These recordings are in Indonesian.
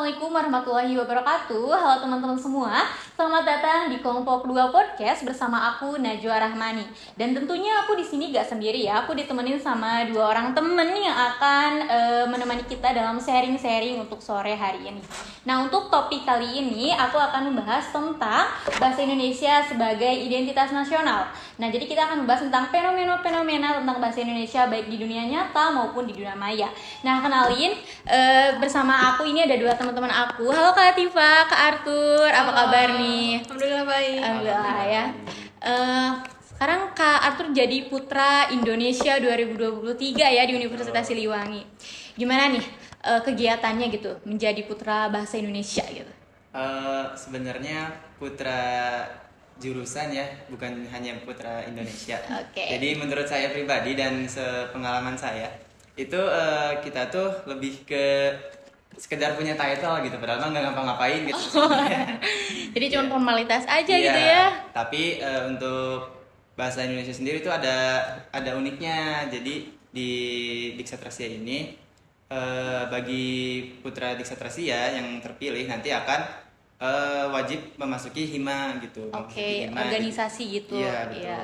Assalamualaikum warahmatullahi wabarakatuh. Halo teman-teman semua, selamat datang di Kelompok 2 Podcast bersama aku Najwa Rahmani. Dan tentunya aku di sini gak sendiri ya, aku ditemenin sama dua orang temen yang akan menemani kita dalam sharing-sharing untuk sore hari ini. Nah, untuk topik kali ini aku akan membahas tentang bahasa Indonesia sebagai identitas nasional. Nah, jadi kita akan membahas tentang fenomena-fenomena tentang bahasa Indonesia baik di dunia nyata maupun di dunia maya. Nah, kenalin bersama aku ini ada dua teman-teman aku. Halo Kak Latifa, Kak Arthur, apa kabar nih? Alhamdulillah baik. Alhamdulillah ya. Sekarang Kak Arthur jadi Putra Indonesia 2023 ya di Universitas Siliwangi. Gimana nih kegiatannya gitu menjadi Putra Bahasa Indonesia gitu? Sebenarnya putra jurusan ya, bukan hanya putra Indonesia. Okay. Jadi menurut saya pribadi dan sepengalaman saya itu kita tuh lebih ke sekedar punya title gitu, padahal mah nggak ngapa-ngapain gitu. Jadi cuma formalitas aja Iya, gitu ya. Tapi untuk bahasa Indonesia sendiri itu ada uniknya. Jadi di Diksatrasia ini bagi putra Diksatrasia yang terpilih nanti akan wajib memasuki HIMA gitu. Oke, organisasi gitu. Iya, betul. Iya.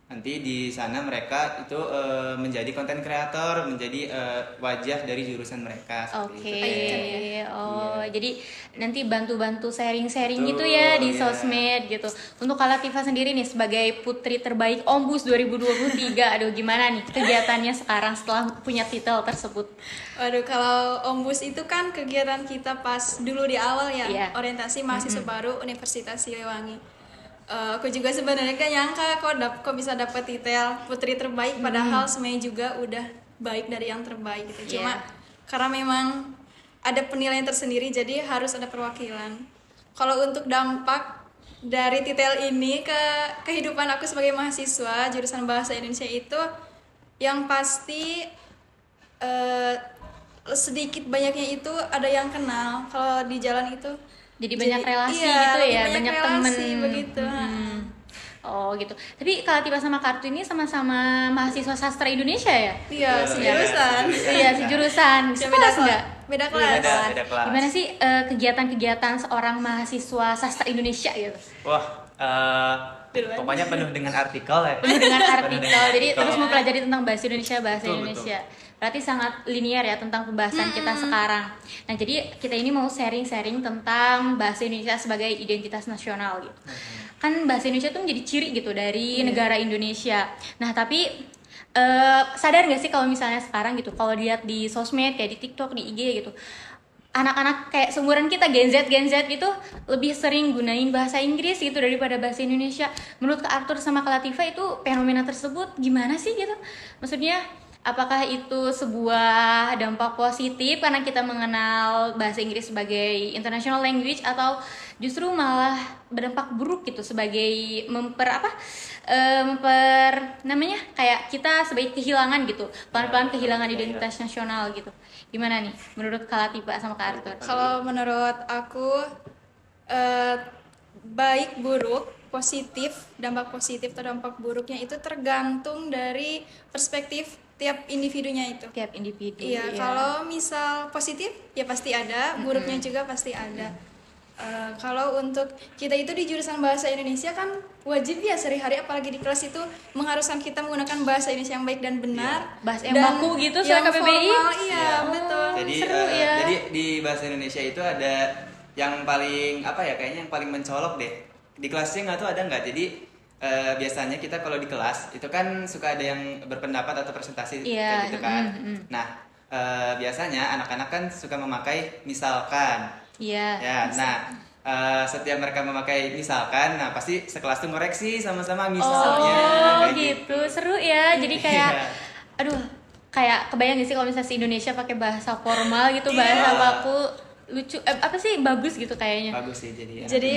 Nanti di sana mereka itu menjadi konten kreator, menjadi wajah dari jurusan mereka. Oke. Oh, Iya. jadi nanti bantu-bantu sharing-sharing gitu Betul, ya di iya. sosmed gitu. Untuk Kak Latifa sendiri nih sebagai putri terbaik Ombus 2023, aduh gimana nih kegiatannya sekarang setelah punya titel tersebut? Waduh, kalau Ombus itu kan kegiatan kita pas dulu di awal ya, Iya. orientasi mahasiswa baru Universitas Siliwangi. Aku juga sebenarnya gak nyangka kok bisa dapet titel putri terbaik, padahal semuanya juga udah baik dari yang terbaik gitu. Cuma Iya. karena memang ada penilaian tersendiri, jadi harus ada perwakilan. Kalau untuk dampak dari titel ini ke kehidupan aku sebagai mahasiswa jurusan bahasa Indonesia itu, yang pasti sedikit banyaknya itu ada yang kenal. Kalau di jalan itu Jadi banyak relasi iya, gitu lebih ya, banyak banyak relasi, temen begitu. Oh gitu. Tapi Kak Latifa sama Kak Arthur ini sama-sama mahasiswa sastra Indonesia ya? Iya, sejurusan. Iya, sejurusan. Ya, Sekelas nggak? Beda kelas. Beda kelas. Gimana sih kegiatan-kegiatan seorang mahasiswa sastra Indonesia gitu? Wah, Duluan. pokoknya penuh dengan artikel ya. Penuh dengan artikel, jadi artikel. terus mempelajari tentang bahasa Indonesia, Betul, Indonesia. Berarti sangat linear ya tentang pembahasan kita sekarang. Nah, jadi kita ini mau sharing-sharing tentang bahasa Indonesia sebagai identitas nasional gitu. Kan bahasa Indonesia tuh menjadi ciri gitu dari negara Indonesia. Nah, tapi sadar nggak sih kalau misalnya sekarang gitu, kalau lihat di sosmed kayak di TikTok, di IG gitu, anak-anak kayak seumuran kita Gen Z gitu lebih sering gunain bahasa Inggris gitu daripada bahasa Indonesia. Menurut Kak Arthur sama Kak Latifa itu fenomena tersebut gimana sih gitu? Maksudnya apakah itu sebuah dampak positif karena kita mengenal bahasa Inggris sebagai international language, atau justru malah berdampak buruk gitu sebagai namanya kayak kita sebagai kehilangan gitu, pelan-pelan kehilangan identitas nasional gitu. Gimana nih menurut Kak Latifa sama Kak Arthur? Kalau menurut aku baik buruk, positif, dampak positif atau dampak buruknya itu tergantung dari perspektif tiap individunya itu. Tiap individu. Iya, kalau misal positif ya pasti ada, buruknya juga pasti ada. Kalau untuk kita itu di jurusan bahasa Indonesia kan wajib ya sehari-hari, apalagi di kelas itu mengharuskan kita menggunakan bahasa Indonesia yang baik dan benar. Bahasa yang baku gitu soal yang KBBI. formal, iya, betul. Jadi seru ya. jadi di bahasa Indonesia itu ada yang paling kayaknya yang paling mencolok deh. Di kelasnya nggak tahu ada nggak. Jadi biasanya kita kalau di kelas itu kan suka ada yang berpendapat atau presentasi kayak gitu kan. Nah, biasanya anak-anak kan suka memakai misalkan. Iya. Ya, nah setiap mereka memakai misalkan, nah pasti sekelas tuh ngoreksi sama-sama misalnya. Oh kayak gitu, seru ya. Jadi kayak, Iya. aduh, kayak kebayang gak sih kalau misalnya Indonesia pakai bahasa formal gitu, bahasa baku, lucu, bagus gitu kayaknya. Bagus sih jadi. Jadi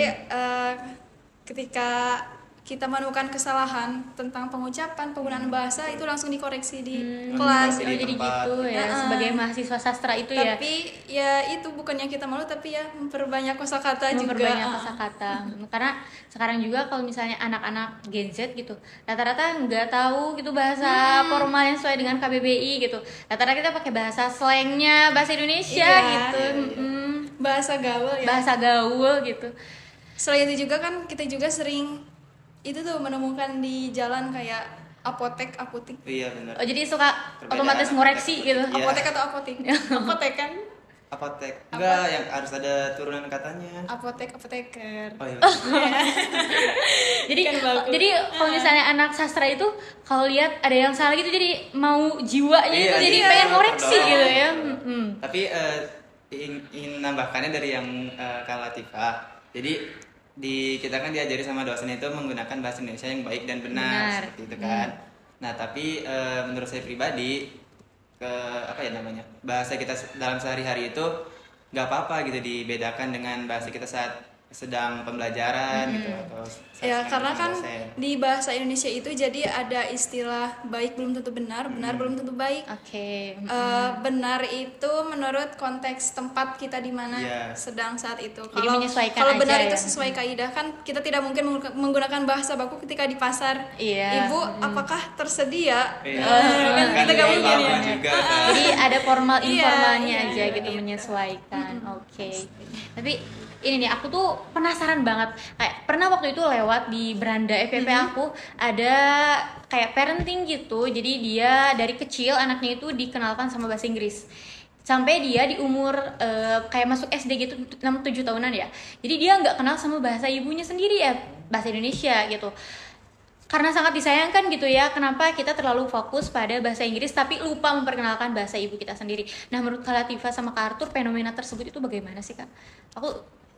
ketika kita menemukan kesalahan tentang pengucapan, penggunaan bahasa itu langsung dikoreksi di kelas. Oh, jadi tempat. gitu ya, sebagai mahasiswa sastra itu ya. Tapi ya itu bukannya kita malu, tapi ya memperbanyak kosakata juga. Memperbanyak kosakata. Karena sekarang juga kalau misalnya anak-anak Gen Z gitu, rata-rata nggak tahu gitu bahasa formal yang sesuai dengan KBBI gitu. Rata-rata kita pakai bahasa slangnya bahasa Indonesia Iya. gitu. bahasa gaul ya. bahasa gaul gitu. Selain itu juga kan kita juga sering itu tuh menemukan di jalan kayak apotek. Iya benar. Oh jadi suka Perbedaan otomatis ngoreksi gitu. Iya. Apotek atau apotik? Apotek kan? Apotek. Enggak, yang harus ada turunan katanya. Apoteker. Oh iya. Jadi Kan bagus. jadi kalau misalnya anak sastra itu kalau lihat ada yang salah gitu jadi mau jiwanya Iya, itu jadi iya, pengen iya, ngoreksi perdol. gitu ya. Iya. Mm-mm. Tapi ingin nambahkannya dari yang Kak Latifah. Jadi kita kan diajari sama dosen itu menggunakan bahasa Indonesia yang baik dan benar, Benar. seperti itu kan. Nah, tapi menurut saya pribadi apa ya namanya? Bahasa kita dalam sehari-hari itu nggak apa-apa gitu dibedakan dengan bahasa kita saat sedang pembelajaran gitu atau saat Ya, sedang karena kan bersama dosen. di bahasa Indonesia itu jadi ada istilah baik belum tentu benar, benar belum tentu baik. Oke. Benar itu menurut konteks tempat kita di mana Iya. sedang saat itu. Jadi menyesuaikan kalau benar aja itu ya. sesuai kaidah kan kita tidak mungkin menggunakan bahasa baku ketika di pasar. Iya. Ibu, apakah tersedia? Iya. Kan Kan kita nggak jadi mungkin lama ya. juga kan. Jadi ada formal Iya, informalnya iya, aja iya, gitu iya. menyesuaikan. Oke. Tapi ini nih aku tuh penasaran banget. Kayak pernah waktu itu lewat di beranda FPP aku ada kayak parenting gitu. Jadi dia dari kecil anaknya itu dikenalkan sama bahasa Inggris. Sampai dia di umur kayak masuk SD gitu 6-7 tahunan ya. Jadi dia nggak kenal sama bahasa ibunya sendiri ya, bahasa Indonesia gitu. Karena sangat disayangkan gitu ya, kenapa kita terlalu fokus pada bahasa Inggris tapi lupa memperkenalkan bahasa ibu kita sendiri. Nah, menurut Kak Latifah sama Kak Arthur, fenomena tersebut itu bagaimana sih, Kak? Aku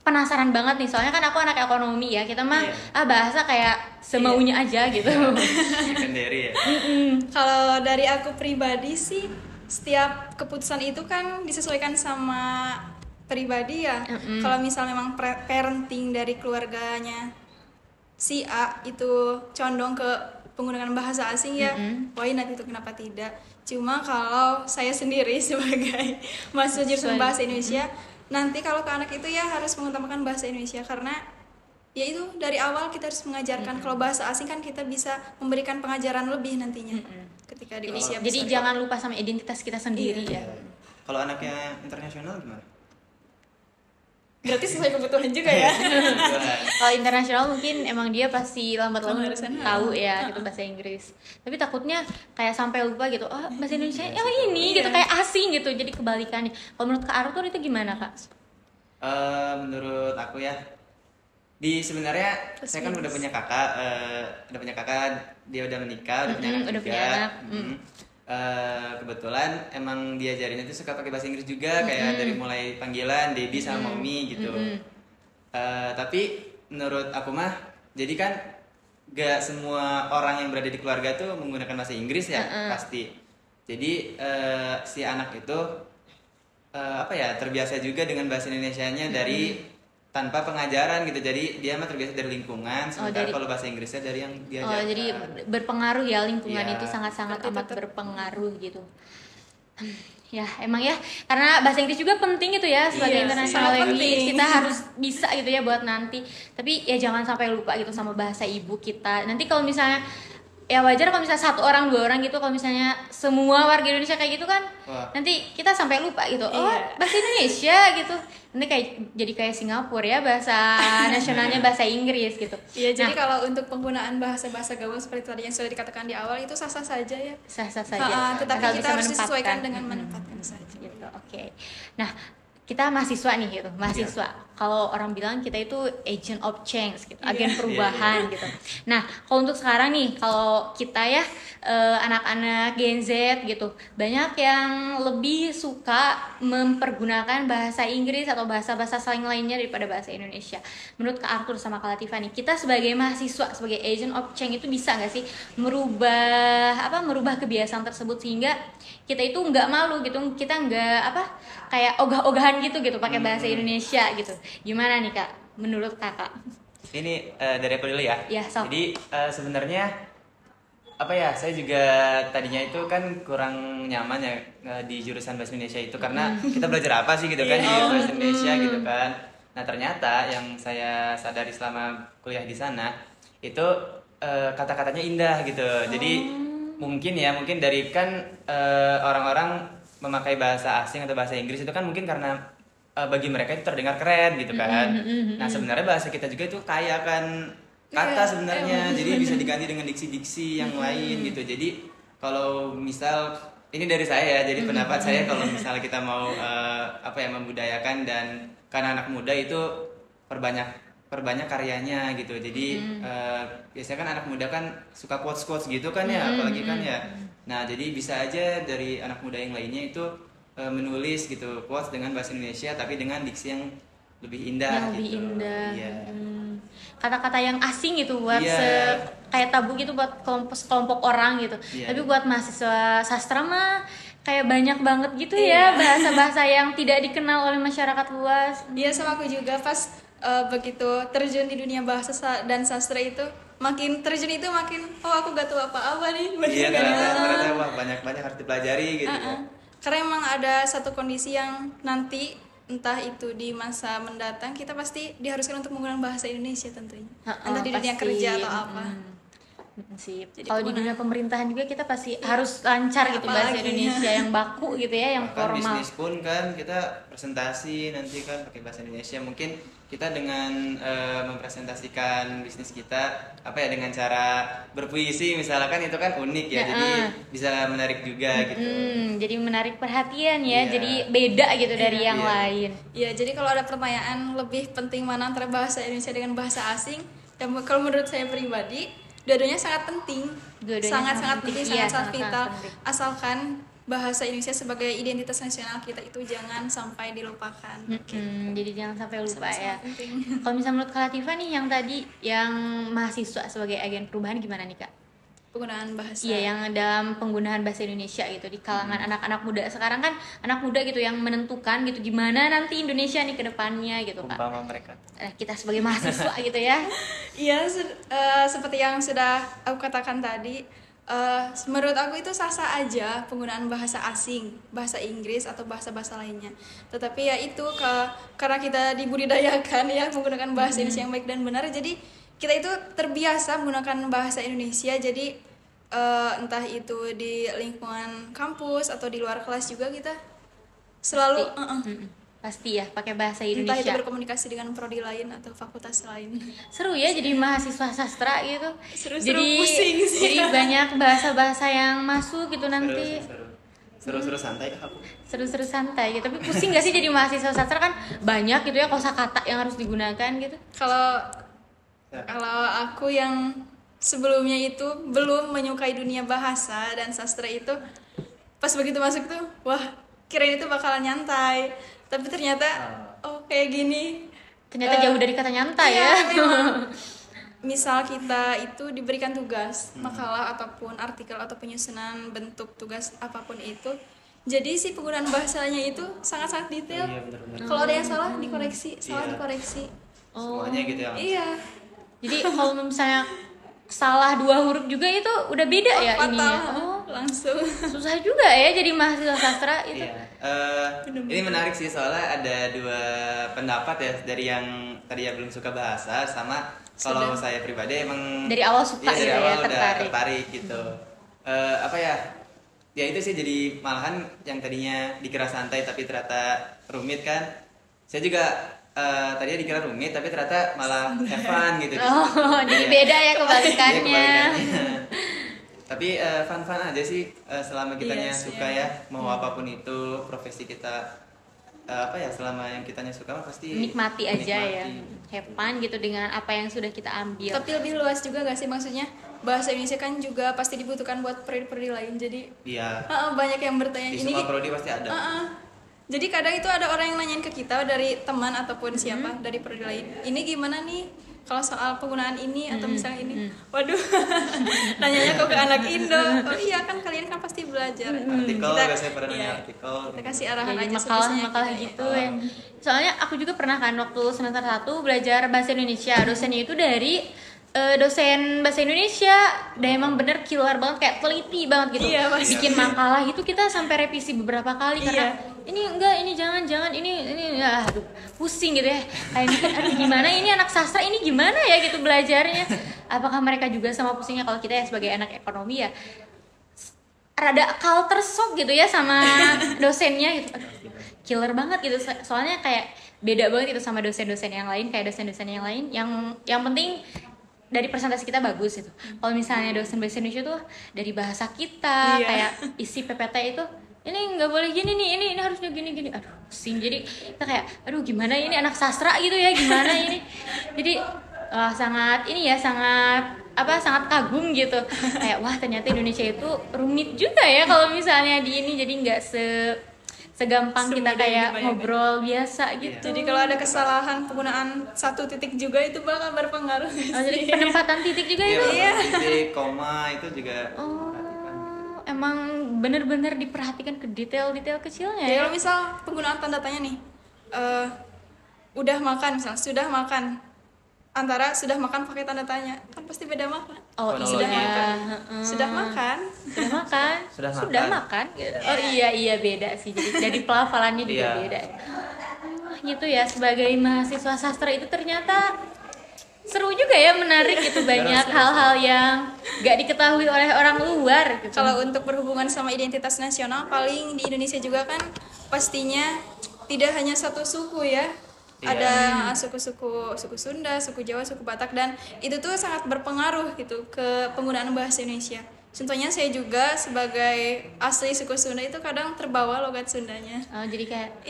penasaran banget nih, soalnya kan aku anak ekonomi ya, kita mah bahasa kayak semaunya aja gitu. Secondary ya. Kalau dari aku pribadi sih, setiap keputusan itu kan disesuaikan sama pribadi ya. Kalau misalnya memang parenting dari keluarganya si A itu condong ke penggunaan bahasa asing ya, why not itu, kenapa tidak? Cuma kalau saya sendiri sebagai mahasiswa jurusan bahasa Indonesia, nanti kalau ke anak itu ya harus mengutamakan bahasa Indonesia karena ya itu dari awal kita harus mengajarkan. Kalau bahasa asing kan kita bisa memberikan pengajaran lebih nantinya ketika di usia Jadi besar. jangan lupa sama identitas kita sendiri ya. Kalau anaknya internasional gimana? Berarti sesuai kebutuhan juga ya. Kalau internasional mungkin emang dia pasti lambat-lambat Harusnya. tahu ya gitu bahasa Inggris. Tapi takutnya kayak sampai lupa gitu. Oh, bahasa Indonesia yang ini gitu kayak asing gitu. Jadi kebalikannya. Kalau menurut Kak Arthur itu gimana, Kak? Menurut aku ya, sebenarnya saya kan udah punya kakak, dia udah menikah, udah punya anak udah juga. punya anak. Kebetulan emang diajarinnya tuh suka pakai bahasa Inggris juga, kayak dari mulai panggilan Debbie sama Mommy gitu. Tapi menurut aku mah, jadi kan gak semua orang yang berada di keluarga tuh menggunakan bahasa Inggris ya pasti. Jadi si anak itu terbiasa juga dengan bahasa Indonesianya dari tanpa pengajaran gitu. Jadi dia mah terbiasa dari lingkungan, sementara kalau bahasa Inggrisnya dari yang diajarkan. Oh, jadi berpengaruh ya lingkungan Iya. itu sangat-sangat amat berpengaruh gitu. Ya, emang ya karena bahasa Inggris juga penting gitu ya sebagai Iya, international sangat language. penting. Kita harus bisa gitu ya buat nanti. Tapi ya jangan sampai lupa gitu sama bahasa ibu kita. Nanti kalau misalnya ya wajar kalau misalnya 1 orang 2 orang gitu, kalau misalnya semua warga Indonesia kayak gitu kan, Wah. nanti kita sampai lupa gitu. Oh, Iya. bahasa Indonesia gitu. Nanti jadi kayak Singapura ya, bahasa nasionalnya bahasa Inggris gitu. Iya, jadi Nah, kalau untuk penggunaan bahasa-bahasa gaul seperti tadi yang sudah dikatakan di awal itu sah-sah saja ya. sah-sah saja. Tetapi Asal kita bisa harus disesuaikan menempatkan. dengan menempatkan saja. Gitu, oke. Nah, kita mahasiswa nih gitu, mahasiswa. Kalau orang bilang kita itu agent of change gitu, agen perubahan gitu. Nah, kalau untuk sekarang nih, kalau kita ya anak-anak Gen Z gitu, banyak yang lebih suka mempergunakan bahasa Inggris atau bahasa-bahasa slang lainnya daripada bahasa Indonesia. Menurut Kak Arthur sama Kak Latifah nih, kita sebagai mahasiswa, sebagai agent of change itu bisa nggak sih merubah kebiasaan tersebut sehingga kita itu nggak malu gitu, kita nggak kayak ogah-ogahan gitu pakai bahasa Indonesia gitu. Gimana nih Kak menurut Kakak? Ini dari aku dulu ya. Ya, sok. Jadi sebenarnya saya juga tadinya itu kan kurang nyaman ya di jurusan bahasa Indonesia itu karena kita belajar apa sih gitu kan di bahasa Indonesia gitu kan. Nah, ternyata yang saya sadari selama kuliah di sana itu kata-katanya indah gitu. Jadi mungkin dari kan orang-orang memakai bahasa asing atau bahasa Inggris itu kan mungkin karena bagi mereka itu terdengar keren gitu kan. Nah sebenarnya bahasa kita juga itu kaya kan kata sebenarnya, jadi bisa diganti dengan diksi-diksi yang lain gitu. Jadi kalau misal ini dari saya, jadi pendapat saya kalau misalnya kita mau membudayakan dan karena anak muda itu perbanyak karyanya gitu. Jadi biasanya kan anak muda kan suka quotes gitu kan ya, apalagi kan ya. Nah jadi bisa aja dari anak muda yang lainnya itu menulis gitu quotes dengan bahasa Indonesia tapi dengan diksi yang lebih indah. Lebih gitu. indah. Iya. Kata-kata yang asing gitu buat Iya. kayak tabu gitu buat kelompok orang gitu. Iya. Tapi buat mahasiswa sastra mah kayak banyak banget gitu ya bahasa-bahasa yang tidak dikenal oleh masyarakat luas. Iya, sama aku juga pas begitu terjun di dunia bahasa dan sastra itu, makin terjun itu makin aku gak tahu apa-apa nih. Iya ternyata wah banyak harus dipelajari gitu. Karena emang ada satu kondisi yang nanti entah itu di masa mendatang kita pasti diharuskan untuk menggunakan bahasa Indonesia tentunya. Entah di dunia Pasti. kerja atau apa. Sip. Jadi Kalau di dunia pemerintahan juga kita pasti harus lancar gitu bahasa apalagi. Indonesia yang baku gitu ya, yang Bahkan formal. bisnis pun kan kita presentasi nanti kan pakai bahasa Indonesia. Mungkin kita dengan mempresentasikan bisnis kita dengan cara berpuisi misalkan itu kan unik ya. Jadi bisa menarik juga gitu. Jadi menarik perhatian ya, Iya. jadi beda gitu dari yang Iya. lain. Ya, jadi kalau ada pertanyaan lebih penting mana antara bahasa Indonesia dengan bahasa asing, dan kalau menurut saya pribadi, dua-duanya sangat penting. Dua-duanya Sangat penting, Iya, sangat vital. penting. Asalkan bahasa Indonesia sebagai identitas nasional kita itu jangan sampai dilupakan. Jadi jangan sampai lupa ya. Sangat penting. Kalau misalnya menurut Kak Latifah nih yang tadi yang mahasiswa sebagai agen perubahan gimana nih Kak? Penggunaan bahasa. Iya, yang dalam penggunaan bahasa Indonesia gitu di kalangan anak-anak muda sekarang kan, anak muda gitu yang menentukan gitu gimana nanti Indonesia nih ke depannya gitu Kak. Umpama mereka. Kita sebagai mahasiswa gitu ya. Iya, seperti yang sudah aku katakan tadi, menurut aku itu sah-sah aja penggunaan bahasa asing, bahasa Inggris atau bahasa-bahasa lainnya. Tetapi ya itu karena kita dibudidayakan ya menggunakan bahasa Indonesia yang baik dan benar, jadi kita itu terbiasa menggunakan bahasa Indonesia. Jadi entah itu di lingkungan kampus atau di luar kelas juga kita selalu Pasti ya pakai bahasa entah itu Indonesia. berkomunikasi dengan prodi lain atau fakultas lain. Seru ya jadi mahasiswa sastra gitu. Seru-seru, jadi pusing sih. jadi banyak bahasa-bahasa yang masuk gitu nanti. Seru santai aku. Seru-seru santai gitu. Tapi pusing gak sih jadi mahasiswa sastra kan banyak gitu ya kosakata yang harus digunakan gitu. Kalau aku yang sebelumnya itu belum menyukai dunia bahasa dan sastra itu, pas begitu masuk tuh, wah kirain itu bakalan nyantai, tapi ternyata kayak gini. Ternyata jauh dari kata nyantai Iya, ya. memang. Misal kita itu diberikan tugas, makalah ataupun artikel atau penyusunan bentuk tugas apapun itu, jadi si penggunaan bahasanya itu sangat-sangat detail. Iya, benar-benar. Kalau ada yang salah dikoreksi, salah Iya. dikoreksi. Semuanya gitu ya. Iya. Jadi kalau misalnya salah 2 huruf juga itu udah beda ya Fatal. ininya. Langsung. Susah juga ya jadi mahasiswa sastra itu. Iya. Ini menarik sih soalnya ada 2 pendapat ya dari yang tadi ya belum suka bahasa sama kalau saya pribadi emang Dari awal suka iya, dari gitu ya, awal udah tertarik. tertarik gitu. Ya itu sih jadi malahan yang tadinya dikira santai tapi ternyata rumit kan. Saya juga tadinya dikira rumit tapi ternyata malah have fun gitu. Jadi Iya. beda ya Iya, kebalikannya. Tapi fun-fun aja sih selama kitanya Yes, suka iya. ya mau apapun itu profesi kita selama yang kitanya suka mah pasti Nikmati aja ya. menikmati. Have fun gitu dengan apa yang sudah kita ambil. Tapi lebih luas juga gak sih, maksudnya bahasa Indonesia kan juga pasti dibutuhkan buat prodi-prodi lain. Jadi Iya. banyak yang bertanya Di ini. semua prodi pasti ada. Jadi kadang itu ada orang yang nanyain ke kita dari teman ataupun siapa dari prodi lain. Ini gimana nih kalau soal penggunaan ini atau misalnya ini? Waduh. Nanyanya kok ke anak Indo. Oh iya kan kalian kan pasti belajar. Artikel Kita- biasanya pada nanya iya, artikel. Kita kasih arahan Jadi aja makalah-makalah sebisanya kita, gitu ya. Soalnya aku juga pernah kan waktu semester 1 belajar bahasa Indonesia. Dosennya itu dari dosen bahasa Indonesia. Dan emang bener killer banget, kayak teliti banget gitu. Iya, pasti. Bikin makalah itu kita sampai revisi beberapa kali karena Iya. ini enggak, ini jangan, ini aduh, pusing gitu ya. Kayak ini aduh gimana ini anak sastra ini gimana ya gitu belajarnya. Apakah mereka juga sama pusingnya kalau kita ya sebagai anak ekonomi ya rada culture shock gitu ya sama dosennya gitu. Aduh, killer banget gitu. Soalnya kayak beda banget itu sama dosen-dosen yang lain. Kayak dosen-dosen yang lain yang penting dari presentasi kita bagus itu. Kalau misalnya dosen bahasa Indonesia tuh dari bahasa kita, kayak isi PPT itu ini nggak boleh gini nih, ini harusnya gini. Aduh, pusing. Jadi kita kayak aduh gimana ini anak sastra gitu ya, gimana ini. Jadi sangat sangat kagum gitu. Kayak wah ternyata Indonesia itu rumit juga ya kalau misalnya di ini, jadi nggak segampang kita kayak ngobrol biasa gitu. Jadi kalau ada kesalahan penggunaan satu titik juga itu bakal berpengaruh. Jadi penempatan titik juga itu. Iya, titik, koma itu juga. Emang bener-bener diperhatikan ke detail-detail kecilnya. Jadi kalau misal penggunaan tanda tanya nih, udah makan misal, sudah makan, antara sudah makan pakai tanda tanya kan pasti beda makan. Sudah makan. Sudah makan. Oh iya beda sih. Jadi dari pelafalannya juga beda. Gitu ya, sebagai mahasiswa sastra itu ternyata seru juga ya, menarik gitu, banyak hal-hal yang gak diketahui oleh orang luar gitu. Kalau untuk berhubungan sama identitas nasional, paling di Indonesia juga kan pastinya tidak hanya satu suku ya. Ada suku Sunda, suku Jawa, suku Batak, dan itu tuh sangat berpengaruh gitu ke penggunaan bahasa Indonesia. Contohnya saya juga sebagai asli suku Sunda itu kadang terbawa logat Sundanya. Jadi kayak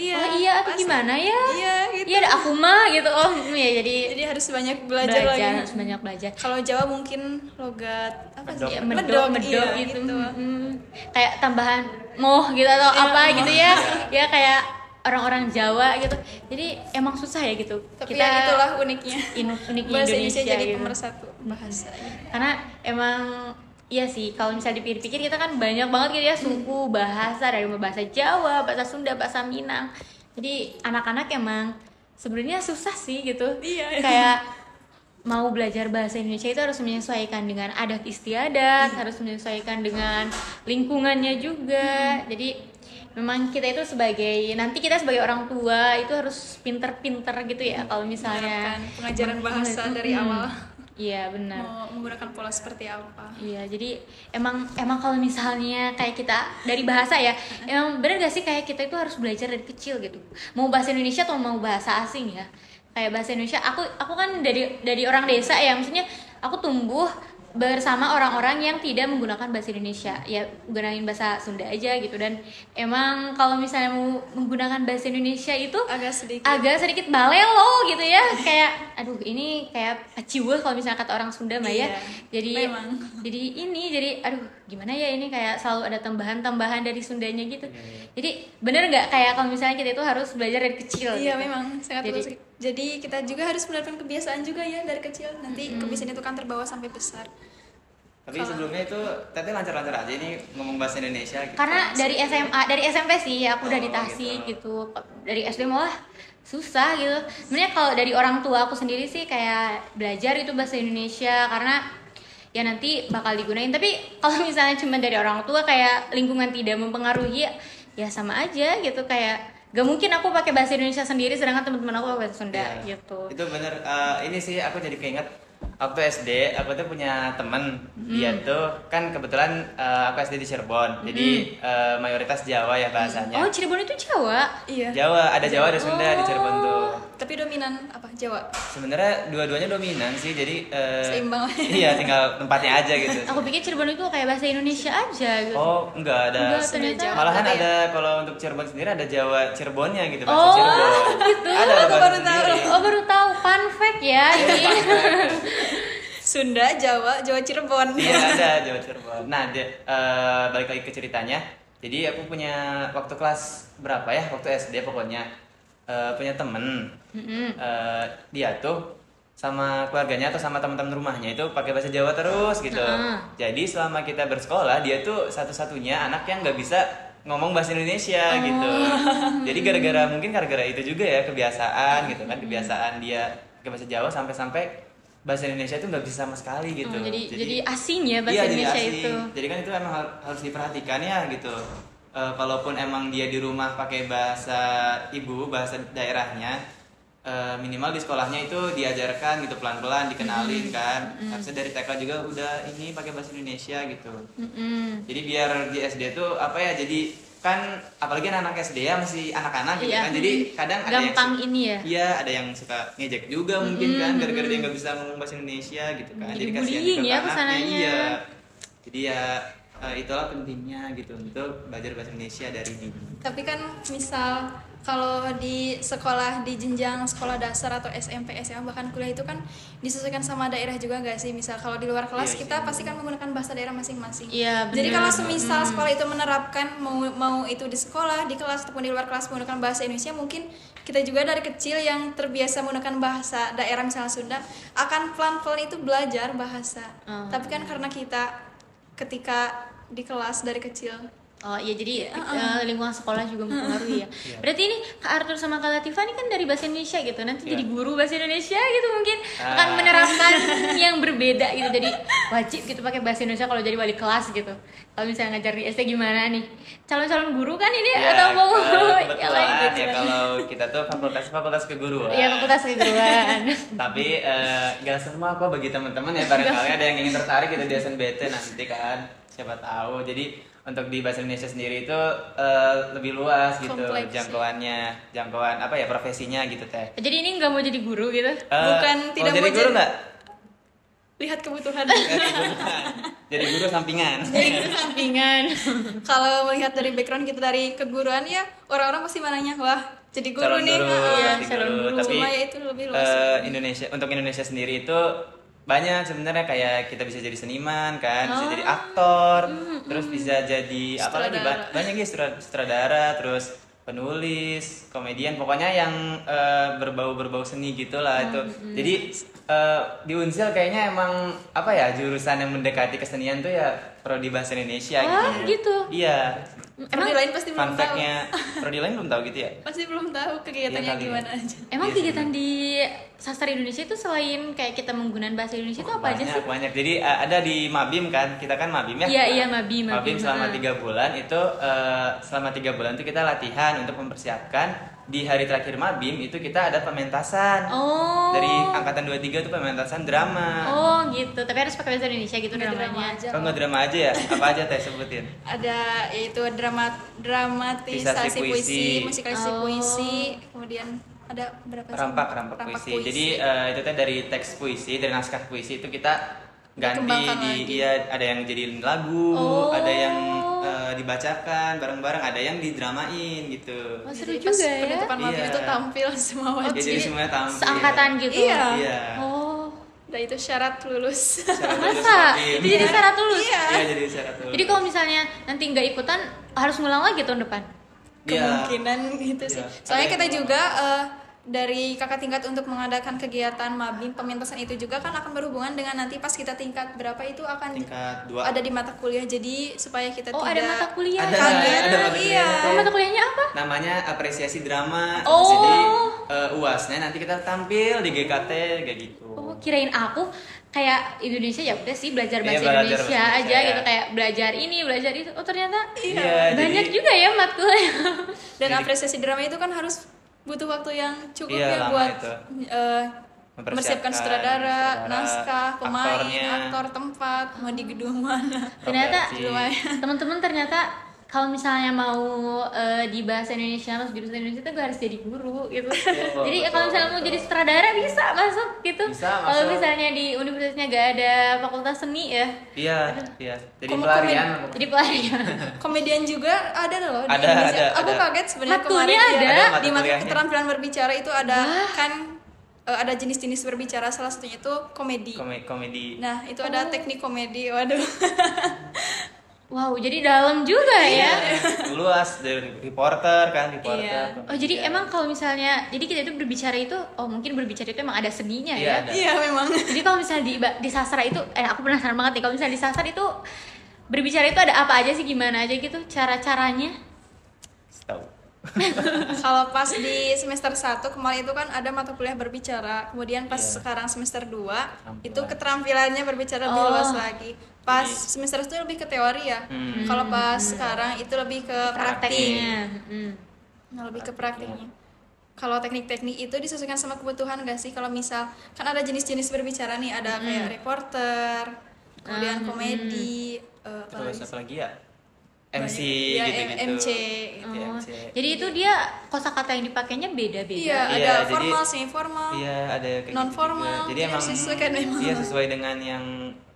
atau gimana ya? Iya gitu. Iya ada aku mah gitu. Jadi harus banyak belajar lagi. Harus banyak belajar. Kalau Jawa mungkin logat apa sih? Medok gitu. Kayak tambahan moh gitu atau apa gitu ya. Ya kayak orang-orang Jawa gitu. Jadi emang susah ya gitu. Tapi ya itulah uniknya. Uniknya bahasa Indonesia jadi gitu. pemersatu bahasa. Karena emang iya sih, kalau misalnya dipikir-pikir kita kan banyak banget gitu ya suku, bahasa, dari bahasa Jawa, bahasa Sunda, bahasa Minang. Jadi anak-anak emang sebenarnya susah sih gitu. Kayak mau belajar bahasa Indonesia itu harus menyesuaikan dengan adat istiadat, harus menyesuaikan dengan lingkungannya juga. Jadi memang kita itu nanti kita sebagai orang tua itu harus pinter-pinter gitu ya kalau misalnya pengajaran bahasa dari awal. Iya benar. Mau menggunakan pola seperti apa? Iya, jadi emang kalau misalnya kayak kita dari bahasa ya, emang benar gak sih kayak kita itu harus belajar dari kecil gitu. Mau bahasa Indonesia atau mau bahasa asing ya. Kayak bahasa Indonesia, aku kan dari orang desa ya, maksudnya aku tumbuh bersama orang-orang yang tidak menggunakan bahasa Indonesia, ya gunain bahasa Sunda aja gitu. Dan emang kalau misalnya mau menggunakan bahasa Indonesia itu agak sedikit balelo gitu ya, kayak aduh ini kayak paciweuh kalau misalnya kata orang Sunda mah ya. Jadi aduh gimana ya, ini kayak selalu ada tambahan dari Sundanya gitu. Jadi bener nggak kayak kalau misalnya kita itu harus belajar dari kecil. Iya gitu. memang sangat jadi kita juga harus menerapkan kebiasaan juga ya dari kecil, nanti kebiasaan itu kan terbawa sampai besar. Tapi sebelumnya itu Teteh lancar-lancar aja ini ngomong bahasa Indonesia gitu. Karena dari SMP sih aku udah di Tasik gitu. Dari SD malah susah gitu. Sebenarnya kalau dari orang tua aku sendiri sih kayak belajar itu bahasa Indonesia karena ya nanti bakal digunain. Tapi kalau misalnya cuma dari orang tua kayak lingkungan tidak mempengaruhi ya sama aja gitu, kayak gak mungkin aku pakai bahasa Indonesia sendiri sedangkan teman-teman aku pakai bahasa Sunda gitu. Itu bener. Ini sih aku jadi keinget waktu SD aku tuh punya temen, dia tuh kan kebetulan aku SD di Cirebon, jadi mayoritas Jawa ya bahasanya. Oh Cirebon itu Jawa? Iya. Jawa, ada Jawa ada Sunda di Cirebon tuh. Tapi dominan apa Jawa? Sebenarnya dua-duanya dominan sih, jadi seimbang. Iya, tinggal tempatnya aja gitu. Aku pikir Cirebon itu kayak bahasa Indonesia aja gitu. Oh enggak ada. Malahan ada kalau untuk Cirebon sendiri ada Jawa Cirebonnya gitu, bahasa Cirebon. Gitu. Ada aku baru tahu. Baru tahu, fun fact ya ini. Sunda, Jawa Cirebon. Iya ada Jawa Cirebon. Nah balik lagi ke ceritanya. Jadi aku punya waktu kelas berapa ya? Waktu SD pokoknya punya temen. Dia tuh sama keluarganya atau sama teman-teman rumahnya itu pakai bahasa Jawa terus gitu. Jadi selama kita bersekolah dia tuh satu-satunya anak yang nggak bisa ngomong bahasa Indonesia gitu. Jadi gara-gara itu juga ya kebiasaan gitu kan, kebiasaan dia ke bahasa Jawa sampai bahasa Indonesia itu nggak bisa sama sekali gitu. Jadi asing ya bahasa Indonesia itu. Jadi kan itu emang harus diperhatikan ya gitu. Kalaupun emang dia di rumah pakai bahasa ibu, bahasa daerahnya, minimal di sekolahnya itu diajarkan gitu pelan-pelan dikenalin kan. Harusnya dari TK juga udah ini pakai bahasa Indonesia gitu. Jadi biar di SD tuh apa ya, jadi kan apalagi anak-anak SD ya masih anak-anak gitu Iya. kan. Jadi kadang ada yang Gampang ini ya. Iya, ada yang suka ngejek juga mungkin kan gara-gara dia nggak bisa ngomong bahasa Indonesia gitu kan. Jadi kasihan bullying juga ya ke anaknya. kesananya. Iya. Jadi ya itulah pentingnya gitu untuk belajar bahasa Indonesia dari dini. Tapi kan misal kalau di sekolah di jenjang sekolah dasar atau SMP, SMA bahkan kuliah itu kan disesuaikan sama daerah juga nggak sih? Misal kalau di luar kelas Iya, kita iya. pasti kan menggunakan bahasa daerah masing-masing. Iya, Jadi benar. kalau semisal sekolah itu menerapkan mau itu di sekolah, di kelas ataupun di luar kelas menggunakan bahasa Indonesia, mungkin kita juga dari kecil yang terbiasa menggunakan bahasa daerah misalnya Sunda akan pelan-pelan itu belajar bahasa. Tapi kan karena kita ketika di kelas dari kecil Oh iya, jadi lingkungan sekolah juga mempengaruhi ya. Berarti ini Kak Arthur sama Kak Latifah ini kan dari bahasa Indonesia gitu. Nanti jadi guru bahasa Indonesia gitu mungkin akan menerapkan yang berbeda gitu. Jadi wajib gitu pakai bahasa Indonesia kalau jadi wali kelas gitu. Kalau misalnya ngajar di SD gimana nih? Calon-calon guru kan ini atau mau yang lain kebetulan gitu. ya kalau kita tuh fakultas keguruan. Iya, fakultas keguruan. Tapi gak semua kok bagi teman-teman ya, barangkali ada yang ingin tertarik gitu di SNBT nanti kan, siapa tahu. Jadi untuk di bahasa Indonesia sendiri itu lebih luas gitu Kompleks. jangkauan apa ya profesinya gitu teh. Jadi ini nggak mau jadi guru gitu. Bukan tidak mau jadi mau guru jadi- nggak? lihat kebutuhan. Jadi guru sampingan. Sampingan. Kalau melihat dari background kita dari keguruan ya orang-orang pasti mananya wah jadi guru Calon nih. guru, Iya, jadi calon guru. guru. Tapi Cuma ya itu lebih luas. untuk Indonesia sendiri itu banyak sebenarnya, kayak kita bisa jadi seniman kan, bisa jadi aktor, terus bisa jadi apa lagi Sutradara. banyak ya, sutradara, terus penulis, komedian, pokoknya yang berbau seni gitulah itu. Jadi di Unsil kayaknya emang apa ya, jurusan yang mendekati kesenian tuh ya prodi bahasa Indonesia Wah, gitu. Iya. Prodi lain pasti Fun belum tahu. fact-nya prodi lain belum tahu gitu ya. Pasti belum tahu kegiatannya Iya kali ya. gimana aja. Emang Iya sih, kegiatan di sastra Indonesia itu selain kayak kita menggunakan bahasa Indonesia itu apa aja sih? Banyak. Jadi ada di Mabim kan, kita kan Mabim ya. Iya, Mabim. Mabim selama Ah. 3 bulan itu selama 3 bulan itu kita latihan untuk mempersiapkan di hari terakhir Mabim itu kita ada pementasan. Oh. Dari angkatan 23 itu pementasan drama. Oh gitu, tapi harus pakai bahasa Indonesia gitu Nggak drama dramanya. aja. Oh, nggak drama aja ya? Apa aja teh sebutin? Ada yaitu dramatisasi puisi, musikalisasi Oh. puisi, kemudian ada berapa sih? Rampak puisi. Jadi itu teh dari teks puisi, dari naskah puisi itu kita ganti Dikembangkan lagi. iya, ada yang jadiin lagu, Oh. ada yang dibacakan bareng-bareng, ada yang didramain gitu. Oh, seru Jadi pas juga ya. penutupan Mabim Iya. itu tampil semua wajib. Ya, jadi semuanya tampil. Seangkatan gitu. Iya. Iya. Oh. Dan itu syarat lulus. Syarat lulus Masa? Mabim. Itu jadi syarat lulus? Iya. Iya, jadi syarat lulus. Jadi kalau misalnya nanti nggak ikutan harus ngulang lagi tahun depan. Iya. Kemungkinan gitu sih. Iya. Soalnya Ada kita yang juga dari kakak tingkat untuk mengadakan kegiatan Mabim pementasan itu juga kan akan berhubungan dengan nanti pas kita tingkat berapa itu akan tingkat 2. ada di mata kuliah. Jadi supaya kita Oh, tidak ada mata kuliah. Ada, kaget. ada mata Iya. kuliah. Oh, mata kuliahnya apa? Namanya apresiasi drama. Oh. Jadi UASnya nanti kita tampil di GKT kayak gitu. Oh, kirain aku kayak Indonesia ya udah sih belajar Iya, bahasa belajar Indonesia bahasa aja Indonesia, gitu, ya. kayak belajar ini, belajar itu. Oh, ternyata Iya, banyak jadi- juga ya matkulnya. Dan Jadi- apresiasi drama itu kan harus butuh waktu yang cukup Iya, ya lama buat itu. mempersiapkan sutradara, naskah, pemain, aktornya. aktor, tempat, mau di gedung mana. Ternyata Properti. teman-teman ternyata kalau misalnya mau di bahasa Indonesia masuk jurusan Indonesia itu gue harus jadi guru gitu. Jadi kalau misalnya mau jadi sutradara bisa masuk gitu. Bisa Kalau masuk. misalnya di universitasnya gak ada fakultas seni ya, Iya, iya. Jadi Kom- pelarian. jadi pelarian. Komedian juga ada loh di Ada, Indonesia. ada, Aku ada. kaget sebenarnya Matkulnya kemarin ada? ya, Ada di mata mata kuliahnya. keterampilan berbicara itu ada kan ada jenis-jenis berbicara, salah satunya itu komedi. Komedi. Nah, itu ada teknik komedi. Waduh. Wow, jadi dalam juga ya. Luas dari reporter kan, reporter. Iya. Oh, jadi emang kalau misalnya jadi kita itu berbicara itu, oh mungkin berbicara itu emang ada seninya Iya, ya. ada. Iya, memang. Jadi kalau misalnya di sastra itu, aku penasaran banget nih kalau misalnya di sastra itu berbicara itu ada apa aja sih, gimana aja gitu cara-caranya? Tahu. Kalau pas di semester 1 kemarin itu kan ada mata kuliah berbicara. Kemudian pas Iya. sekarang semester 2 Keterampilan. itu keterampilannya berbicara lebih Oh. luas lagi. Pas Jadi- semester itu lebih ke teori ya. Hmm. Kalau pas sekarang itu lebih ke praktik. Prakteknya. Mm. Nah, lebih ke praktiknya. kalau teknik-teknik itu disesuaikan sama kebutuhan gak sih? Kalau misal kan ada jenis-jenis berbicara nih, ada kayak reporter, kemudian komedi, Terus apa lagi ya? MC ya, gitu-gitu. MC. Iya, Oh, MC. jadi itu dia kosakata yang dipakainya beda-beda. Iya, Iya, ada jadi- formal, semi formal. Iya, ada kayak Non gitu formal. juga. Jadi Iya, emang sesuaikan memang. iya sesuai dengan yang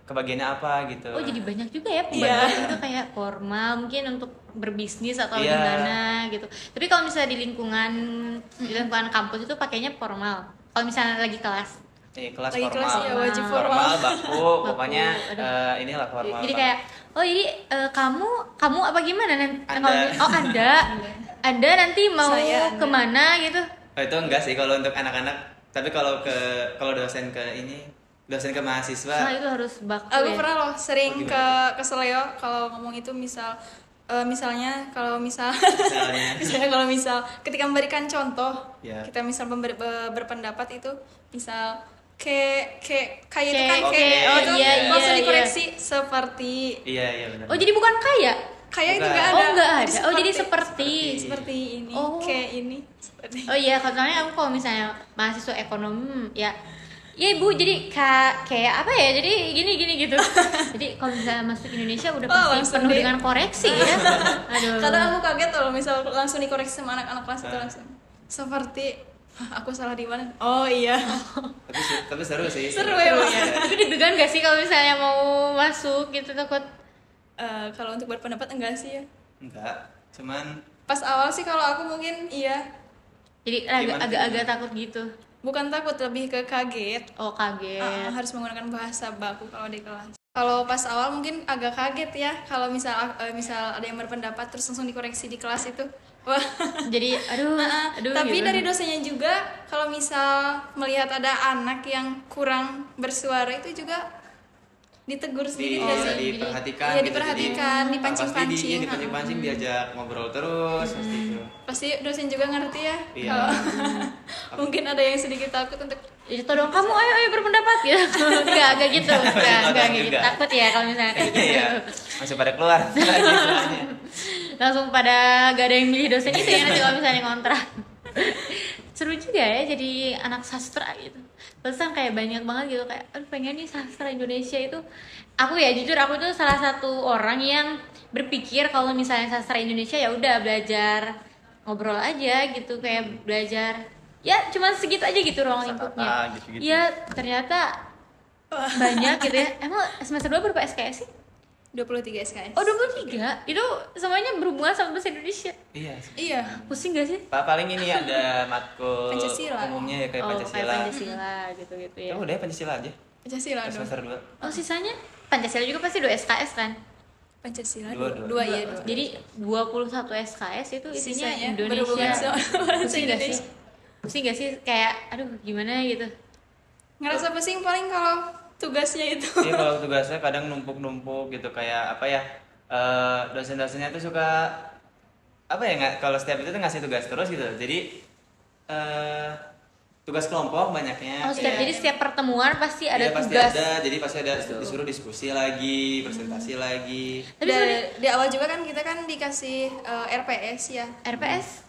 kebagiannya apa gitu. Oh jadi banyak juga ya pembagian itu kayak formal mungkin untuk berbisnis atau Iya. gimana gitu. Tapi kalau misalnya di lingkungan kampus itu pakainya formal. Kalau misalnya lagi kelas. Kelas Lagi formal. kelas ya wajib Formal, formal. baku, pokoknya inilah formal. Jadi banget. kayak kamu apa gimana nanti? Anda. Oh Anda nanti mau Saya, Anda. kemana gitu? Oh, itu enggak sih kalau untuk anak-anak. Tapi kalau dosen ke mahasiswa. Nah itu harus baku Aku ya. pernah loh sering Oh, ke gimana Seleo kalau ngomong itu misalnya Misalnya. kalau misal ketika memberikan contoh, Ya. kita misal berpendapat itu misal kayak itu kan Kayak- kayak oh, itu iya, langsung iya, dikoreksi seperti Iya benar. Oh jadi bukan kaya? kayak itu Bukan. nggak Oh ada. nggak Jadi ada. Oh jadi seperti. seperti ini, Oh. kayak ini seperti. Oh iya, soalnya aku kalau misalnya mahasiswa ekonomi ya ibu jadi kayak apa ya, jadi gini gitu. Jadi kalau misalnya masuk Indonesia udah Oh, pasti langsung penuh di- dengan koreksi ya. Aduh. Kadang aku kaget loh misal langsung dikoreksi sama anak-anak kelas itu langsung seperti "Hah, aku salah di mana?" Oh iya. Tapi seru sih. Seru ya, Mas. Tapi deg-degan gak sih kalau misalnya mau masuk gitu, takut? Kalau untuk berpendapat enggak sih ya. Enggak, cuman Pas awal sih kalau aku mungkin iya. Jadi Gimana? agak-agak takut gitu. Bukan takut, lebih ke kaget. Oh kaget. Harus menggunakan bahasa baku kalau di kelas. Kalau pas awal mungkin agak kaget ya. Kalau misal ada yang berpendapat terus langsung dikoreksi di kelas itu. Wah. Jadi aduh Tapi gitu. dari dosennya juga kalau misal melihat ada anak yang kurang bersuara itu juga ditegur sedikit nggak sih? diperhatikan Iya, gitu. diperhatikan, Jadi, dipancing-pancing. dipancing diajak ngobrol terus pasti itu. Pasti dosen juga ngerti ya. Iya. Kalau mungkin ada yang sedikit takut untuk Jadi tolong kamu ayo berpendapat gitu. Enggak gitu. Enggak gitu. Juga. Takut ya kalau misalnya kayak gitu. Iya. Masih pada keluar. Istilahnya. Langsung pada gak ada yang milih dosen itu ya nanti kalau misalnya ngontrak. Seru juga ya jadi anak sastra gitu. Terus kan kayak banyak banget gitu kayak aduh pengen nih sastra Indonesia itu. Aku ya jujur aku tuh salah satu orang yang berpikir kalau misalnya sastra Indonesia ya udah belajar ngobrol aja gitu, kayak belajar ya cuma segitu aja gitu ruang lingkupnya. gitu-gitu. Iya, ternyata banyak gitu ya. Emang semester 2 berapa SKS sih? 23 SKS. Oh 23? Itu semuanya berhubungan sama bahasa Indonesia. Iya. Iya. Pusing gak sih? Paling ini ada matkul Pancasila. umumnya ya kayak Oh Pancasila. kayak Pancasila gitu-gitu ya. Kamu udah ya Pancasila aja? Pancasila dong. Semester 2. Oh sisanya Pancasila juga pasti 2 SKS kan? Pancasila Dua. dua iya dua. Jadi 21 SKS itu isinya Sisanya Indonesia. berhubungan sama bahasa Pusing gak sih? Indonesia. Pusing gak sih? Kayak aduh gimana gitu. Ngerasa pusing paling kalau tugasnya itu. Iya kalau tugasnya kadang numpuk-numpuk gitu kayak apa ya? Dosen-dosennya tuh suka apa ya nggak kalau setiap itu tuh ngasih tugas terus gitu. Jadi tugas kelompok banyaknya. Oh, jadi setiap pertemuan pasti ada Iya, pasti tugas. ada. Jadi pasti ada disuruh diskusi lagi, presentasi lagi. Tapi sebenarnya Di awal juga kan kita kan dikasih RPS ya. RPS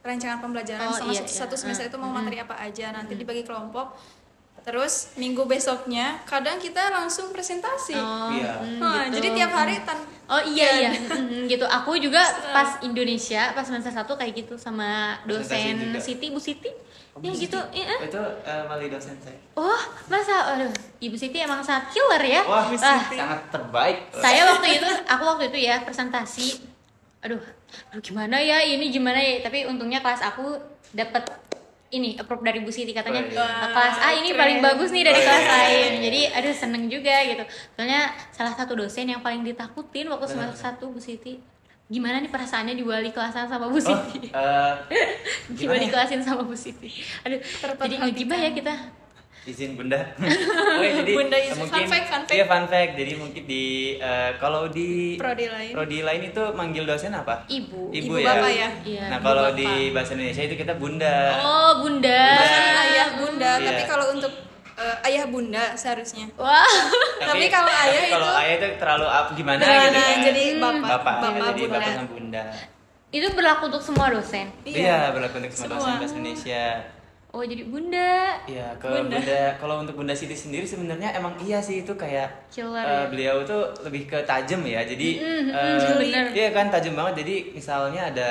Rancangan pembelajaran Oh, sama iya, satu iya. semester itu mau materi apa aja, nanti dibagi kelompok. Terus minggu besoknya kadang kita langsung presentasi. Oh, Iya. Nah, gitu. jadi tiap hari Oh iya gitu. Aku juga pas Indonesia pas semester 1 kayak gitu sama Presentasi dosen juga. Siti, Bu Siti. Oh, Ya Bu gitu. Siti. Iya. Itu wali dosen saya. Oh, masa aduh, Ibu Siti emang sangat killer ya. Wah, Ah, sangat terbaik. aku waktu itu ya presentasi. Aduh gimana ya ini gimana ya, tapi untungnya kelas aku dapat ini approve dari Bu Siti katanya Oh, iya. kelas A ini Keren. paling bagus nih dari Oh, kelas iya. lain. Jadi aduh seneng juga gitu. Soalnya salah satu dosen yang paling ditakutin waktu semester 1 Bu Siti. Gimana nih perasaannya diwali kelasan sama Bu Siti? Gimana gimana ya? dikelasin sama Bu Siti? Aduh, jadi ngegibah ya kita. Izin bunda. Oke, jadi Bunda izin. mungkin Fun fact. Iya, fun fact. Jadi mungkin di kalau di Prodi lain. itu manggil dosen apa? Ibu. Ibu Ibu ya. bapak ya. Iya, Nah, ibu kalau bapak. di bahasa Indonesia itu kita bunda. Oh, Bunda. Bahkan ayah bunda, Iya. tapi kalau untuk ayah bunda seharusnya. Wah. Tapi kalau ayah kalau itu ayah itu terlalu up gimana Nah, gitu kan. jadi bapak Bapak, bunda. jadi bapak sama bunda. Itu berlaku untuk semua dosen. Iya, berlaku untuk semua dosen Semua. bahasa Indonesia. Oh, jadi Bunda. Iya, kalau untuk Bunda Siti sendiri sebenarnya emang iya sih itu kayak Killer, ya? beliau tuh lebih ke tajam ya. Jadi bener. iya kan tajam banget. Jadi misalnya ada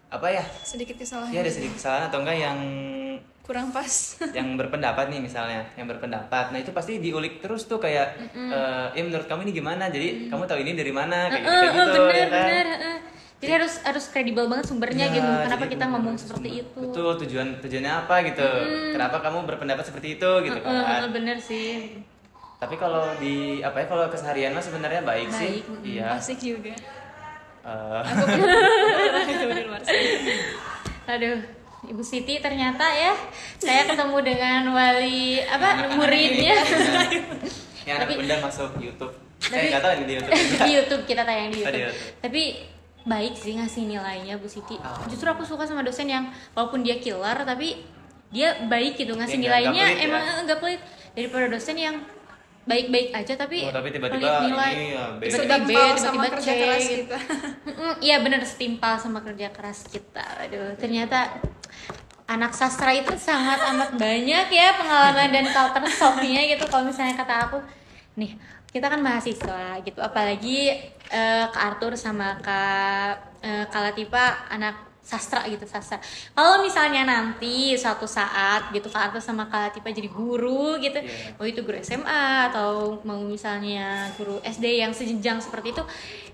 apa ya? Sedikit kesalahan. Ya ada sedikit kesalahan atau enggak yang Kurang pas. yang berpendapat nih misalnya, yang berpendapat. Nah, itu pasti diulik terus tuh kayak menurut kamu ini gimana? Jadi kamu tahu ini dari mana kayak gitu Bener, ya kan? bener. Jadi harus kredibel banget sumbernya Ya, gitu. Kenapa jadi kita ngomong bener-bener seperti itu? Betul, tujuannya apa gitu. Kenapa kamu berpendapat seperti itu gitu kan. Bener sih. Tapi kalau di apa ya kalau keseharian mah sebenarnya baik sih. Baik, Iya. Asik juga. Eh, Aku pernah itu di luar sana. Aduh, Ibu Siti ternyata ya saya ketemu dengan wali muridnya. yang anak Bunda masuk YouTube. Tapi- Nggak tahu ini di YouTube. juga. Di YouTube kita tayang di Oh, di YouTube. YouTube. Tapi baik sih ngasih nilainya Bu Siti. Oh. Justru aku suka sama dosen yang walaupun dia killer tapi dia baik gitu ngasih Dia nggak nilainya pelit ya? emang enggak pelit daripada dosen yang baik-baik aja tapi Oh, tapi tiba-tiba ngeliat nilai ini ya, B. tiba-tiba B, Setimpal sama tiba-tiba C kerja keras gitu. kita. Iya benar setimpal sama kerja keras kita. Aduh, ternyata anak sastra itu sangat amat banyak ya pengalaman dan culture shocknya gitu kalau misalnya kata aku nih kita kan mahasiswa gitu apalagi Kak Arthur sama Kak Latifa anak sastra gitu sastra. Kalau misalnya nanti suatu saat gitu Kak Arthur sama Kak Latifa jadi guru gitu, Yeah. mau itu guru SMA atau mau misalnya guru SD yang sejenjang seperti itu,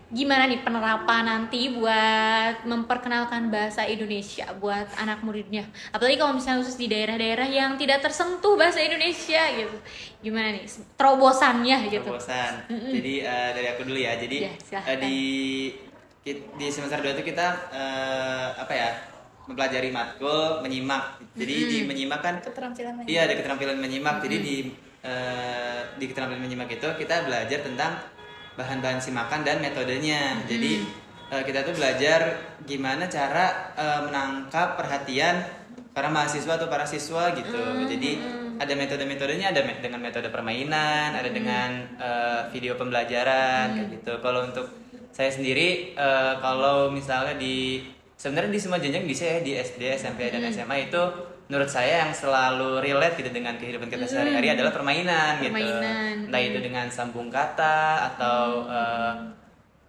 gimana nih penerapan nanti buat memperkenalkan bahasa Indonesia buat anak muridnya? Apalagi kalau misalnya khusus di daerah-daerah yang tidak tersentuh bahasa Indonesia gitu, gimana nih terobosannya gitu? Terobosan. Jadi dari aku dulu ya. Jadi Ya, silahkan. di semester 2 itu kita apa ya? Mempelajari matkul, menyimak. Jadi di menyimak kan Keterampilan lain. iya ada keterampilan menyimak. Jadi di keterampilan menyimak itu kita belajar tentang bahan-bahan simakan dan metodenya. Jadi kita tuh belajar gimana cara menangkap perhatian para mahasiswa atau para siswa gitu. Jadi ada metode-metodenya, ada dengan metode permainan, ada dengan video pembelajaran kayak gitu. Kalau untuk saya sendiri kalau misalnya sebenarnya di semua jenjang bisa ya di SD, SMP dan SMA itu menurut saya yang selalu relate gitu dengan kehidupan kita sehari-hari adalah permainan gitu. Permainan. Entah itu dengan sambung kata atau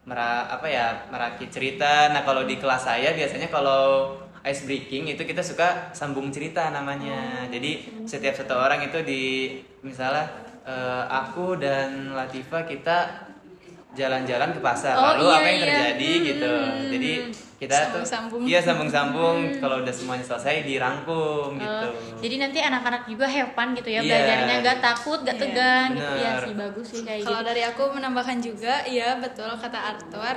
merakit cerita. Nah, kalau di kelas saya biasanya kalau ice breaking itu kita suka sambung cerita namanya. Jadi setiap satu orang itu misalnya aku dan Latifa kita jalan-jalan ke pasar. Oh, Lalu iya, apa yang iya. terjadi gitu. Jadi kita Sambung-sambung. tuh iya sambung-sambung. Kalau udah semuanya selesai dirangkum gitu. Jadi nanti anak-anak juga have fun gitu ya Iya. belajarnya, nggak takut, nggak Iya. tegang gitu ya Bener. sih bagus sih kayak Kalau gitu. dari aku menambahkan juga, iya betul kata Arthur.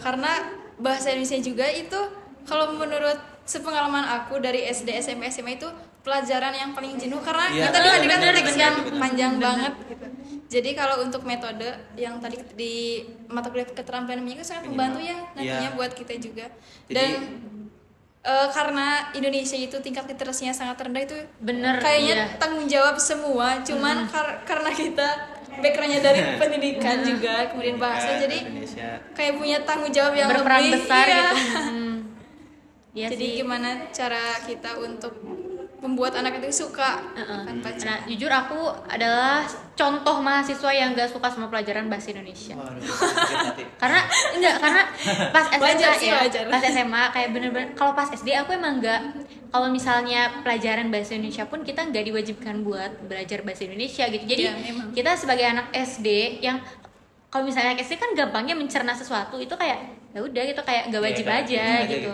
Karena bahasa Indonesia juga itu kalau menurut sepengalaman aku dari SD, SMP, SMA itu pelajaran yang paling jenuh karena Iya. kita dihadirkan Bener, teks bener, yang bener. panjang banget gitu. Jadi kalau untuk metode yang tadi di mata kuliah keterampilan menyimak sangat membantu ya nantinya Iya. buat kita juga. Jadi- Dan karena Indonesia itu tingkat literasinya sangat rendah itu Bener, kayaknya iya. tanggung jawab semua. Cuman karena kita backgroundnya dari pendidikan juga kemudian bahasa Pendidikan, jadi Indonesia. kayak punya tanggung jawab yang Berperan lebih besar iya. gitu. Iya Jadi sih. gimana cara kita untuk membuat anak itu suka akan baca. Nah, jujur aku adalah contoh mahasiswa yang gak suka sama pelajaran bahasa Indonesia. Waduh, sakit hati. Karena pas SMA Wajar sih, ya, wajar. pas SMA kayak bener-bener kalau pas SD aku emang nggak, kalau misalnya pelajaran bahasa Indonesia pun kita nggak diwajibkan buat belajar bahasa Indonesia gitu. Jadi Ya, memang. kita sebagai anak SD yang kalau misalnya SD kan gampangnya mencerna sesuatu itu kayak ya udah gitu kayak nggak Iya, wajib kayak aja wajib aja gitu. gitu.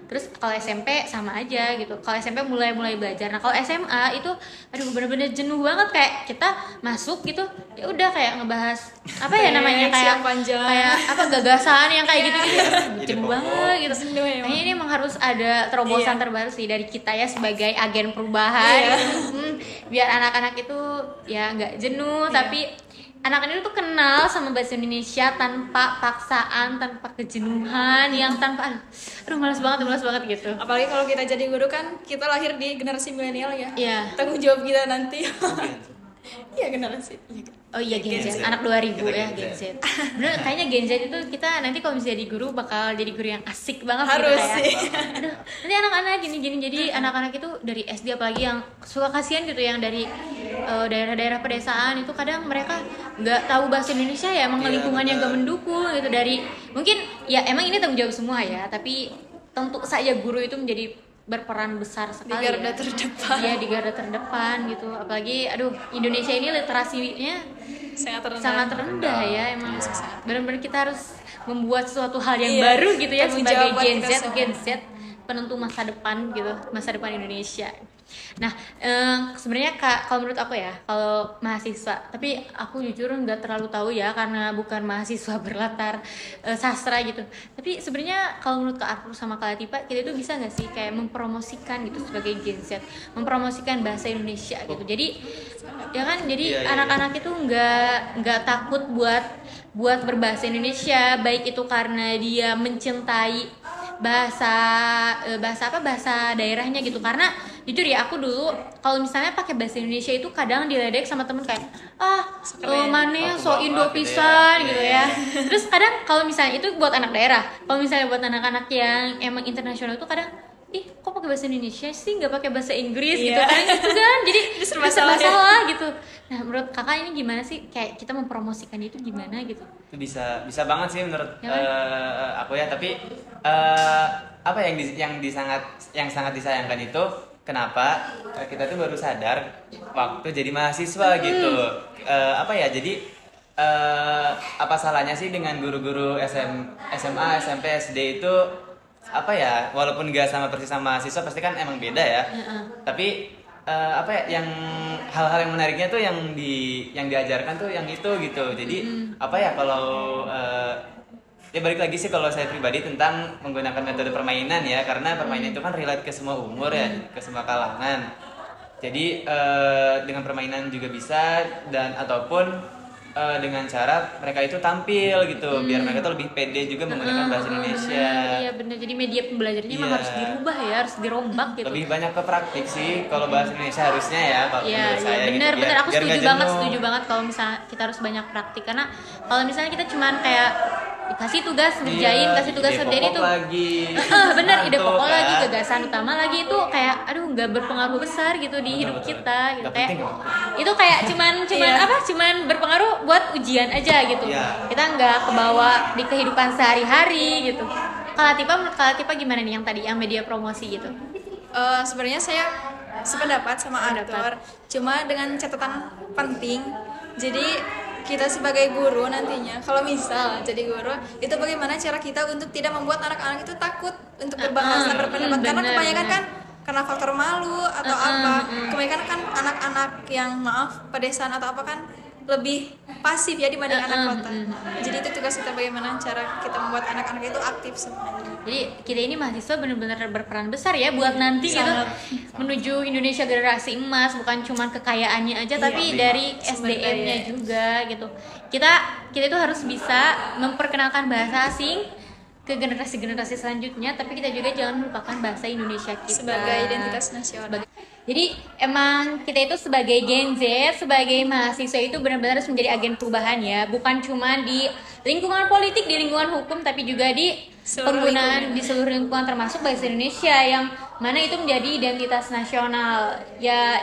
Terus kalau SMP sama aja gitu. Kalau SMP mulai belajar. Nah kalau SMA itu aduh bener-bener jenuh banget kayak kita masuk gitu ya udah kayak ngebahas apa ya namanya Teks kayak yang panjang. kayak apa gagasan yang kayak gitu Jadi jenuh pokok. banget gitu. Jenuh emang. Kayaknya ini emang harus ada terobosan Iya. terbaru sih dari kita ya sebagai agen perubahan Iya. gitu. Biar anak-anak itu ya nggak jenuh Iya. tapi anak-anak itu tuh kenal sama bahasa Indonesia tanpa paksaan, tanpa kejenuhan, yang tanpa aduh malas banget gitu. Apalagi kalau kita jadi guru kan kita lahir di generasi milenial ya. Iya. Tanggung jawab kita nanti. Mungkin. Iya generasi. Iya. Oh iya Gen Z, Gen Z. anak 2000 Kita ya Gen Gen Z. Z. Bener, kayaknya Gen Z itu kita nanti kalau misalnya jadi guru bakal jadi guru yang asik banget Harus gitu kayak. sih. Aduh, nanti anak-anak gini-gini, jadi anak-anak itu dari SD apalagi yang suka kasihan gitu, yang dari daerah-daerah pedesaan itu kadang mereka nggak tahu bahasa Indonesia ya, emang Iya, lingkungannya betul. nggak mendukung gitu. Dari mungkin ya emang ini tanggung jawab semua ya, tapi tentu saja guru itu menjadi berperan besar Di sekali garda ya. terdepan. Iya, di garda terdepan gitu. Apalagi aduh, Indonesia ini literasinya sangat rendah ya, emang benar-benar kita harus membuat suatu hal yang Iya, baru gitu ya tanggung sebagai jawab buat Gen kita Z, semua. Gen Z penentu masa depan gitu, masa depan Indonesia. Nah, sebenarnya kalau menurut aku ya, kalau mahasiswa, tapi aku jujur nggak terlalu tahu ya karena bukan mahasiswa berlatar sastra gitu. Tapi sebenarnya kalau menurut Kak Arthur sama Kak Latifa, kita itu bisa nggak sih kayak mempromosikan gitu sebagai Gen Z, mempromosikan bahasa Indonesia gitu. Jadi ya kan, jadi Iya, iya, anak-anak itu nggak takut buat berbahasa Indonesia, baik itu karena dia mencintai bahasa daerahnya gitu. Karena jujur ya, aku dulu kalau misalnya pakai bahasa Indonesia itu kadang diledek sama temen kayak mana so Aku Indo bapak gitu pisan ya. gitu Iya, ya. Terus kadang kalau misalnya itu buat anak daerah, kalau misalnya buat anak-anak yang emang internasional itu kadang kok pakai bahasa Indonesia sih, nggak pakai bahasa Inggris gitu Iya. kan, gitu kan. Jadi Itu serba serba salah ya. salah gitu. Nah, menurut kakak ini gimana sih, kayak kita mempromosikan itu gimana gitu? Itu bisa banget sih menurut Ya kan? aku ya, tapi apa yang sangat disayangkan itu kenapa kita tuh baru sadar waktu jadi mahasiswa gitu. Apa ya, jadi apa salahnya sih dengan guru-guru SMA, SMP, SD itu, apa ya, walaupun nggak sama persis sama mahasiswa pasti kan emang beda ya. Tapi apa ya, yang hal-hal yang menariknya tuh yang diajarkan tuh yang itu gitu. Jadi apa ya, kalau ya balik lagi sih kalau saya pribadi tentang menggunakan metode permainan ya, karena permainan itu kan relate ke semua umur ya, ke semua kalangan. Jadi dengan permainan juga bisa, dan ataupun dengan cara mereka itu tampil gitu, biar mereka tuh lebih pede juga menggunakan bahasa Indonesia. Iya benar, jadi media pembelajarannya emang Iya. harus dirubah ya, harus dirombak gitu. Lebih banyak ke praktik sih kalau bahasa Indonesia harusnya ya, kalau Iya, menurut saya benar, gitu, benar. Aku biar nggak setuju jenuh. banget kalau misalnya kita harus banyak praktik. Karena kalau misalnya kita cuman kayak dikasih tugas ngerjain, Iya, kasih tugas ide ngerjain pokok itu. lagi. Bener, ide Ngantuk, pokok lagi, kan? gagasan utama lagi itu kayak aduh nggak berpengaruh besar gitu di hidup Betul. kita gitu. Nggak Kayak penting kok. itu kayak cuman Iya. cuman berpengaruh buat ujian aja gitu. Iya. Kita nggak kebawa di kehidupan sehari-hari gitu. Kalau Latifa gimana nih yang tadi yang media promosi gitu? Sebenarnya saya sependapat sama Arthur, cuma dengan catatan penting. Jadi kita sebagai guru nantinya, kalau misal jadi guru, itu bagaimana cara kita untuk tidak membuat anak-anak itu takut untuk berbahasa, berpendapat. Karena bener, kebanyakan bener. kan karena faktor malu atau apa, kebanyakan kan anak-anak yang pedesaan atau apa kan lebih pasif ya dibanding anak kota. Jadi itu tugas kita, bagaimana cara kita membuat anak-anak itu aktif semuanya. Jadi kita ini mahasiswa benar-benar berperan besar ya buat nanti gitu Sangat. menuju Indonesia generasi emas, bukan cuma kekayaannya aja tapi dari Sumber SDM-nya daya. juga gitu. Kita itu harus bisa memperkenalkan bahasa asing ke generasi-generasi selanjutnya, tapi kita juga jangan melupakan bahasa Indonesia kita Sebagai identitas nasional. Jadi emang kita itu sebagai Gen Z, sebagai mahasiswa itu benar-benar harus menjadi agen perubahan ya, bukan cuma di lingkungan politik, di lingkungan hukum, tapi juga di Seluruh penggunaan di seluruh lingkungan, termasuk bahasa Indonesia yang mana itu menjadi identitas nasional ya,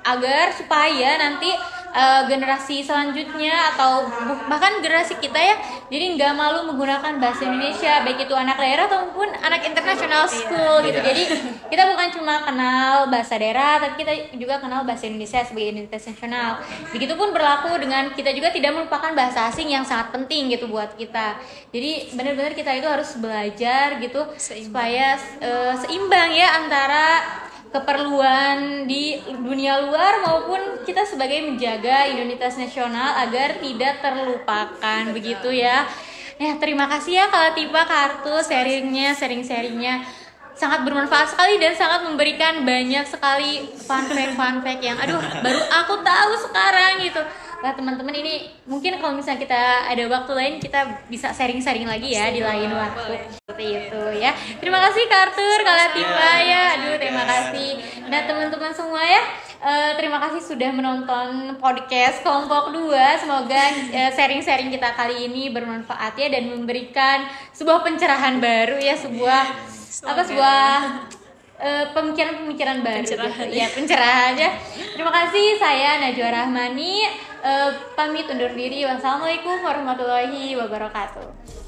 agar supaya nanti generasi selanjutnya atau bahkan generasi kita ya, jadi nggak malu menggunakan bahasa Indonesia, baik itu anak daerah ataupun anak international school gitu. Jadi kita bukan cuma kenal bahasa daerah, tapi kita juga kenal bahasa Indonesia sebagai identitas nasional. Begitupun berlaku dengan kita juga tidak melupakan bahasa asing yang sangat penting gitu buat kita. Jadi benar-benar kita itu harus belajar gitu supaya seimbang ya antara keperluan di dunia luar maupun kita sebagai menjaga identitas nasional agar tidak terlupakan, begitu ya. Nah, terima kasih ya Kak Latifa, Kak Arthur, sharingnya sangat bermanfaat sekali dan sangat memberikan banyak sekali fun fact yang aduh baru aku tahu sekarang gitu. Nah teman-teman, ini mungkin kalau misalnya kita ada waktu lain kita bisa sharing lagi ya di lain waktu. Seperti itu ya. Terima kasih Kak Arthur, Kak Latifa ya. Aduh terima kasih. Nah teman-teman semua ya, Terima kasih sudah menonton podcast kelompok 2. Semoga sharing-sharing kita kali ini bermanfaat ya dan memberikan sebuah pencerahan baru ya, sebuah pemikiran-pemikiran baru. Pencerahan. Gitu. Ya, pencerahan aja. Terima kasih, saya Najwa Rahmani pamit undur diri. Wassalamualaikum warahmatullahi wabarakatuh.